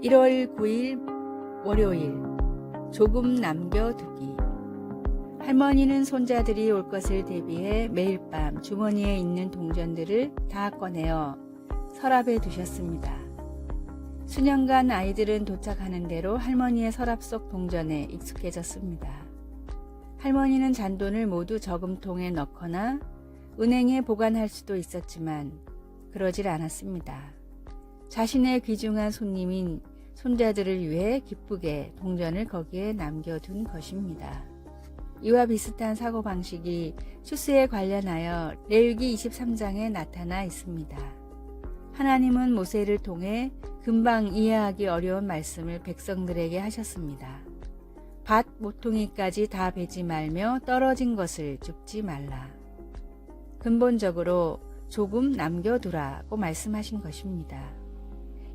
1월 9일 월요일 조금 남겨두기. 할머니는 손자들이 올 것을 대비해 매일 밤 주머니에 있는 동전들을 다 꺼내어 서랍에 두셨습니다. 수년간 아이들은 도착하는 대로 할머니의 서랍 속 동전에 익숙해졌습니다. 할머니는 잔돈을 모두 저금통에 넣거나 은행에 보관할 수도 있었지만 그러질 않았습니다. 자신의 귀중한 손님인 손자들을 위해 기쁘게 동전을 거기에 남겨둔 것입니다. 이와 비슷한 사고방식이 추수에 관련하여 레위기 23장에 나타나 있습니다. 하나님은 모세를 통해 금방 이해하기 어려운 말씀을 백성들에게 하셨습니다. 밭 모퉁이까지 다 베지 말며 떨어진 것을 줍지 말라. 근본적으로 조금 남겨두라고 말씀하신 것입니다.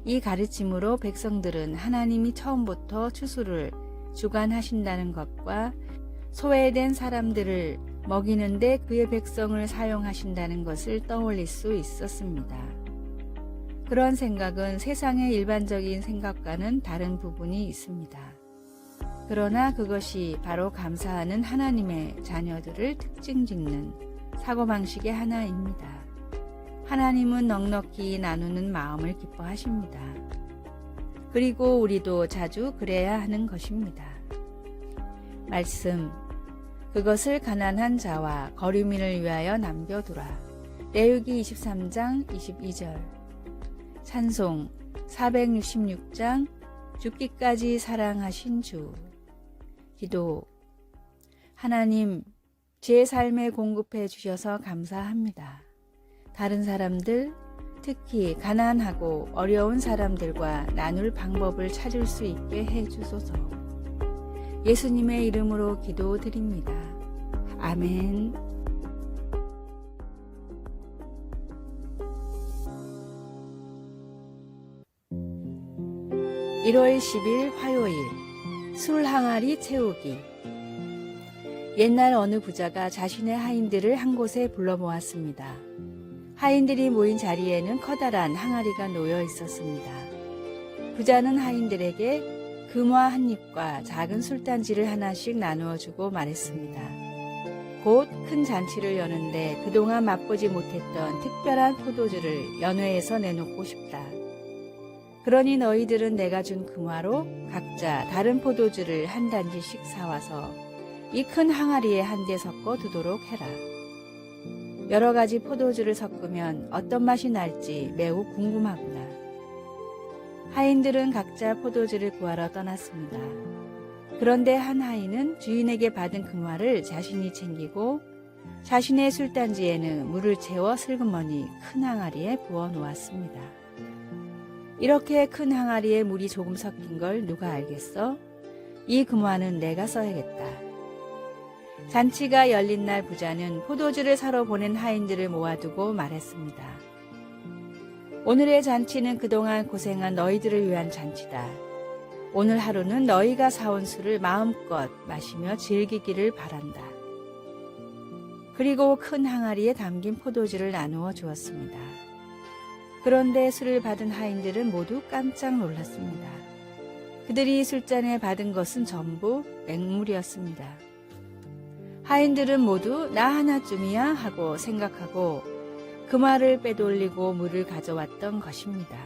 이 가르침으로 백성들은 하나님이 처음부터 추수를 주관하신다는 것과 소외된 사람들을 먹이는데 그의 백성을 사용하신다는 것을 떠올릴 수 있었습니다. 그런 생각은 세상의 일반적인 생각과는 다른 부분이 있습니다. 그러나 그것이 바로 감사하는 하나님의 자녀들을 특징짓는 사고방식의 하나입니다. 하나님은 넉넉히 나누는 마음을 기뻐하십니다. 그리고 우리도 자주 그래야 하는 것입니다. 말씀, 그것을 가난한 자와 거류민을 위하여 남겨두라. 레위기 23장 22절. 찬송 466장 죽기까지 사랑하신 주. 기도, 하나님, 제 삶에 공급해 주셔서 감사합니다. 다른 사람들, 특히 가난하고 어려운 사람들과 나눌 방법을 찾을 수 있게 해 주소서. 예수님의 이름으로 기도드립니다. 아멘. 1월 10일 화요일 술 항아리 채우기. 옛날 어느 부자가 자신의 하인들을 한 곳에 불러 모았습니다. 하인들이 모인 자리에는 커다란 항아리가 놓여 있었습니다. 부자는 하인들에게 금화 한 입과 작은 술단지를 하나씩 나누어 주고 말했습니다. 곧 큰 잔치를 여는데 그동안 맛보지 못했던 특별한 포도주를 연회에서 내놓고 싶다. 그러니 너희들은 내가 준 금화로 각자 다른 포도주를 한 단지씩 사와서 이 큰 항아리에 한데 섞어 두도록 해라. 여러 가지 포도주를 섞으면 어떤 맛이 날지 매우 궁금하구나. 하인들은 각자 포도주를 구하러 떠났습니다. 그런데 한 하인은 주인에게 받은 금화를 자신이 챙기고 자신의 술단지에는 물을 채워 슬그머니 큰 항아리에 부어 놓았습니다. 이렇게 큰 항아리에 물이 조금 섞인 걸 누가 알겠어? 이 금화는 내가 써야겠다. 잔치가 열린 날 부자는 포도주를 사러 보낸 하인들을 모아두고 말했습니다. 오늘의 잔치는 그동안 고생한 너희들을 위한 잔치다. 오늘 하루는 너희가 사온 술을 마음껏 마시며 즐기기를 바란다. 그리고 큰 항아리에 담긴 포도주를 나누어 주었습니다. 그런데 술을 받은 하인들은 모두 깜짝 놀랐습니다. 그들이 술잔에 받은 것은 전부 맹물이었습니다. 하인들은 모두 나 하나쯤이야 하고 생각하고 금화를 빼돌리고 물을 가져왔던 것입니다.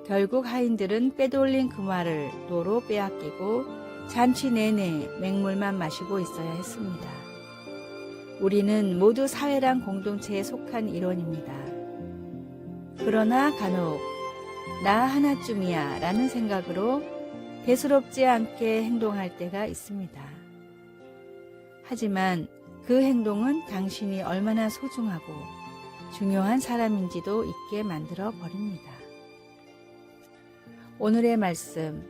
결국 하인들은 빼돌린 금화를 도로 빼앗기고 잔치 내내 맹물만 마시고 있어야 했습니다. 우리는 모두 사회랑 공동체에 속한 일원입니다. 그러나 간혹 나 하나쯤이야 라는 생각으로 대수롭지 않게 행동할 때가 있습니다. 하지만 그 행동은 당신이 얼마나 소중하고 중요한 사람인지도 잊게 만들어 버립니다. 오늘의 말씀,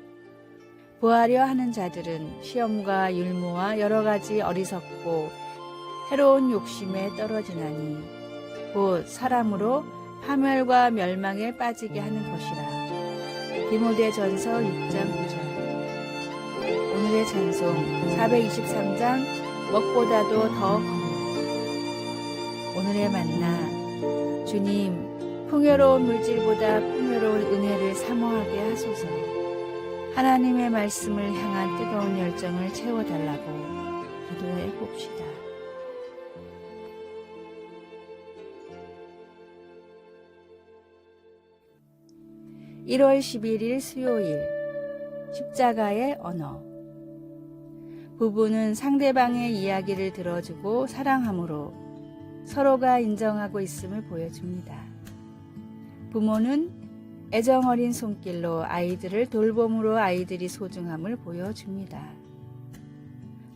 부하려 하는 자들은 시험과 율무와 여러 가지 어리석고 해로운 욕심에 떨어지나니 곧 사람으로 파멸과 멸망에 빠지게 하는 것이라. 디모데전서 6장 9절. 오늘의 찬송 423장 먹보다도 더 겁니다. 오늘의 만나, 주님, 풍요로운 물질보다 풍요로운 은혜를 사모하게 하소서. 하나님의 말씀을 향한 뜨거운 열정을 채워달라고 기도해 봅시다. (1월 11일) 수요일 십자가의 언어. 부부는 상대방의 이야기를 들어주고 사랑함으로 서로가 인정하고 있음을 보여줍니다. 부모는 애정어린 손길로 아이들을 돌봄으로 아이들이 소중함을 보여줍니다.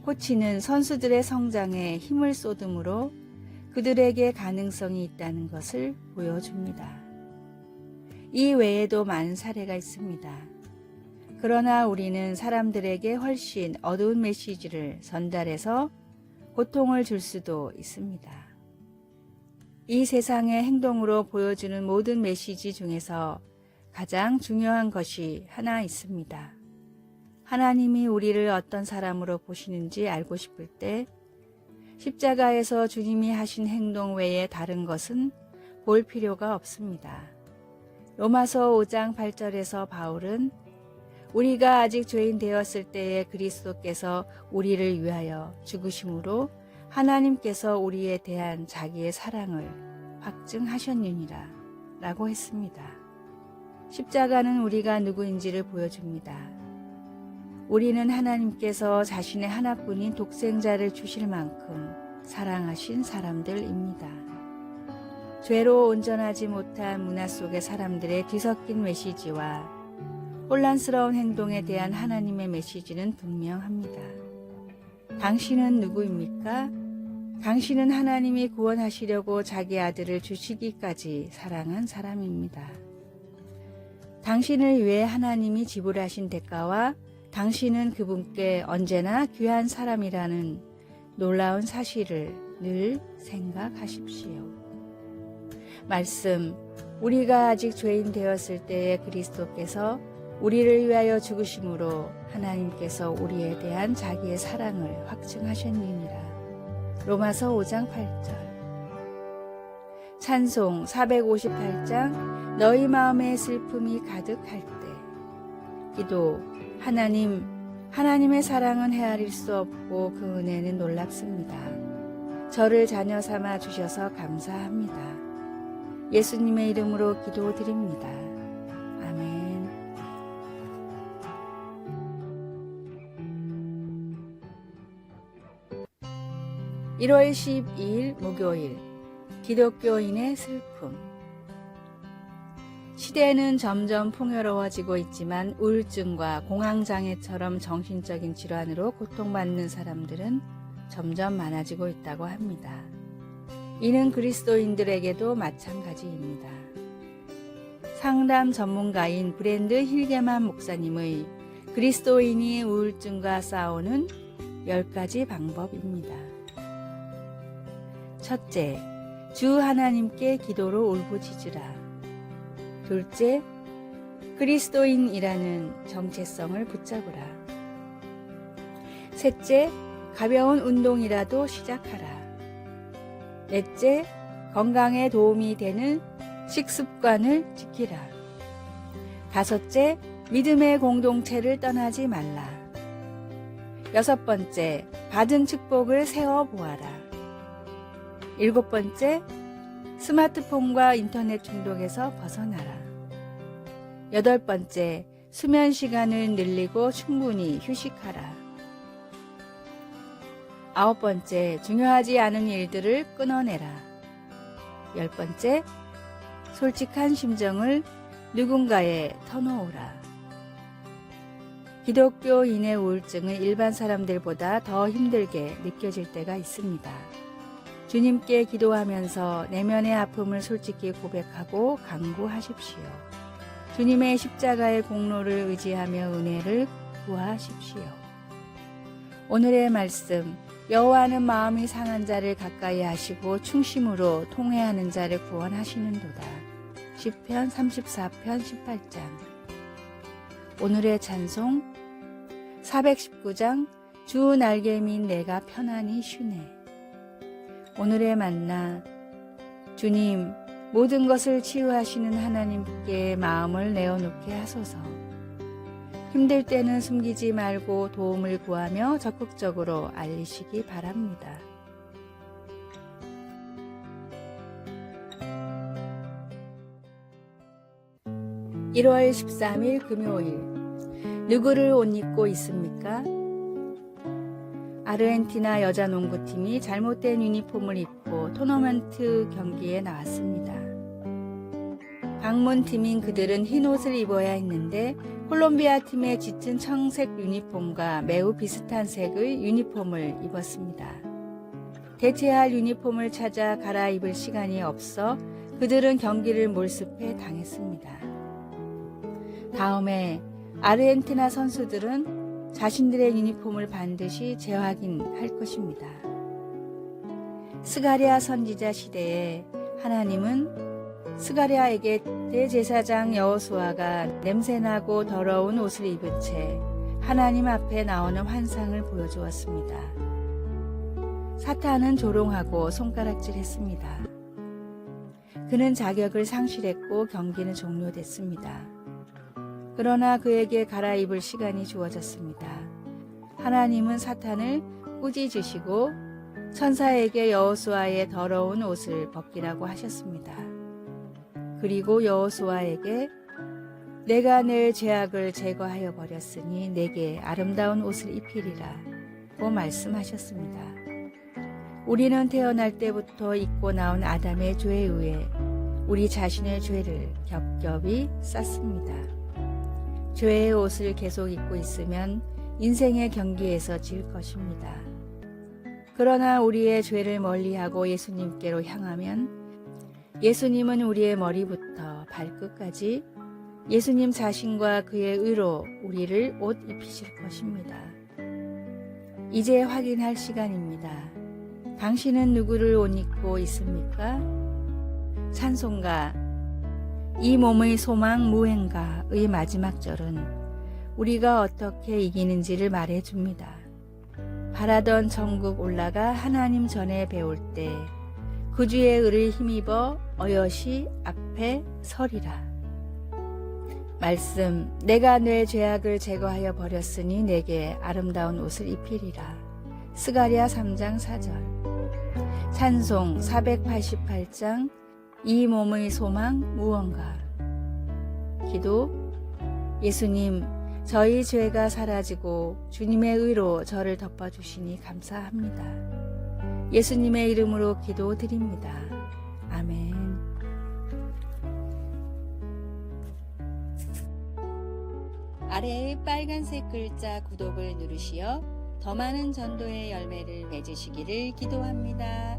코치는 선수들의 성장에 힘을 쏟음으로 그들에게 가능성이 있다는 것을 보여줍니다. 이 외에도 많은 사례가 있습니다. 그러나 우리는 사람들에게 훨씬 어두운 메시지를 전달해서 고통을 줄 수도 있습니다. 이 세상의 행동으로 보여주는 모든 메시지 중에서 가장 중요한 것이 하나 있습니다. 하나님이 우리를 어떤 사람으로 보시는지 알고 싶을 때 십자가에서 주님이 하신 행동 외에 다른 것은 볼 필요가 없습니다. 로마서 5장 8절에서 바울은 우리가 아직 죄인 되었을 때에 그리스도께서 우리를 위하여 죽으심으로 하나님께서 우리에 대한 자기의 사랑을 확증하셨느니라 라고 했습니다. 십자가는 우리가 누구인지를 보여줍니다. 우리는 하나님께서 자신의 하나뿐인 독생자를 주실 만큼 사랑하신 사람들입니다. 죄로 온전하지 못한 문화 속의 사람들의 뒤섞인 메시지와 혼란스러운 행동에 대한 하나님의 메시지는 분명합니다. 당신은 누구입니까? 당신은 하나님이 구원하시려고 자기 아들을 주시기까지 사랑한 사람입니다. 당신을 위해 하나님이 지불하신 대가와 당신은 그분께 언제나 귀한 사람이라는 놀라운 사실을 늘 생각하십시오. 말씀, 우리가 아직 죄인 되었을 때에 그리스도께서 우리를 위하여 죽으심으로 하나님께서 우리에 대한 자기의 사랑을 확증하셨느니라. 로마서 5장 8절. 찬송 458장 너희 마음에 슬픔이 가득할 때. 기도, 하나님의 사랑은 헤아릴 수 없고 그 은혜는 놀랍습니다. 저를 자녀 삼아 주셔서 감사합니다. 예수님의 이름으로 기도드립니다. 아멘. (1월 12일) 목요일 기독교인의 슬픔. 시대는 점점 풍요로워지고 있지만 우울증과 공황장애처럼 정신적인 질환으로 고통받는 사람들은 점점 많아지고 있다고 합니다. 이는 그리스도인들에게도 마찬가지입니다. 상담 전문가인 브랜드 힐게만 목사님의 그리스도인이 우울증과 싸우는 10가지 방법입니다. 첫째, 주 하나님께 기도로 울부짖으라. 둘째, 그리스도인이라는 정체성을 붙잡으라. 셋째, 가벼운 운동이라도 시작하라. 넷째, 건강에 도움이 되는 식습관을 지키라. 다섯째, 믿음의 공동체를 떠나지 말라. 여섯 번째, 받은 축복을 세워보아라. 일곱 번째, 스마트폰과 인터넷 중독에서 벗어나라. 여덟 번째, 수면 시간을 늘리고 충분히 휴식하라. 아홉 번째, 중요하지 않은 일들을 끊어내라. 열 번째, 솔직한 심정을 누군가에 터놓으라. 기독교인의 우울증은 일반 사람들보다 더 힘들게 느껴질 때가 있습니다. 주님께 기도하면서 내면의 아픔을 솔직히 고백하고 간구하십시오. 주님의 십자가의 공로를 의지하며 은혜를 구하십시오. 오늘의 말씀, 여호와는 마음이 상한 자를 가까이 하시고 충심으로 통회하는 자를 구원하시는도다. 시편 34편 18장. 오늘의 찬송 419장 주 날개민 내가 편안히 쉬네. 오늘의 만나, 주님, 모든 것을 치유하시는 하나님께 마음을 내어놓게 하소서. 힘들 때는 숨기지 말고 도움을 구하며 적극적으로 알리시기 바랍니다. (1월 13일) 금요일. 누구를 옷 입고 있습니까? 아르헨티나 여자 농구팀이 잘못된 유니폼을 입고 토너먼트 경기에 나왔습니다. 방문팀인 그들은 흰 옷을 입어야 했는데 콜롬비아 팀의 짙은 청색 유니폼과 매우 비슷한 색의 유니폼을 입었습니다. 대체할 유니폼을 찾아 갈아입을 시간이 없어 그들은 경기를 몰습해 당했습니다. 다음에 아르헨티나 선수들은 자신들의 유니폼을 반드시 재확인할 것입니다. 스가랴 선지자 시대에 하나님은 스가랴에게 대제사장 여호수아가 냄새나고 더러운 옷을 입은 채 하나님 앞에 나오는 환상을 보여주었습니다. 사탄은 조롱하고 손가락질했습니다. 그는 자격을 상실했고 경기는 종료됐습니다. 그러나 그에게 갈아입을 시간이 주어졌습니다. 하나님은 사탄을 꾸짖으시고 천사에게 여호수아의 더러운 옷을 벗기라고 하셨습니다. 그리고 여호수아에게 내가 내 죄악을 제거하여 버렸으니 내게 아름다운 옷을 입히리라 고 말씀하셨습니다. 우리는 태어날 때부터 입고 나온 아담의 죄에 의해 우리 자신의 죄를 겹겹이 쌌습니다. 죄의 옷을 계속 입고 있으면 인생의 경기에서 질 것입니다. 그러나 우리의 죄를 멀리하고 예수님께로 향하면 예수님은 우리의 머리부터 발끝까지 예수님 자신과 그의 의로 우리를 옷 입히실 것입니다. 이제 확인할 시간입니다. 당신은 누구를 옷 입고 있습니까? 찬송가 이 몸의 소망 무행가의 마지막 절은 우리가 어떻게 이기는지를 말해줍니다. 바라던 천국 올라가 하나님 전에 배울 때 그 주의 의를 힘입어 어여시 앞에 서리라. 말씀 내가 내 죄악을 제거하여 버렸으니 내게 아름다운 옷을 입히리라. 스가랴 3장 4절. 찬송 488장 이 몸의 소망 무언가. 기도 예수님 저희 죄가 사라지고 주님의 의로 저를 덮어주시니 감사합니다. 예수님의 이름으로 기도드립니다. 아멘. 아래의 빨간색 글자 구독을 누르시어 더 많은 전도의 열매를 맺으시기를 기도합니다.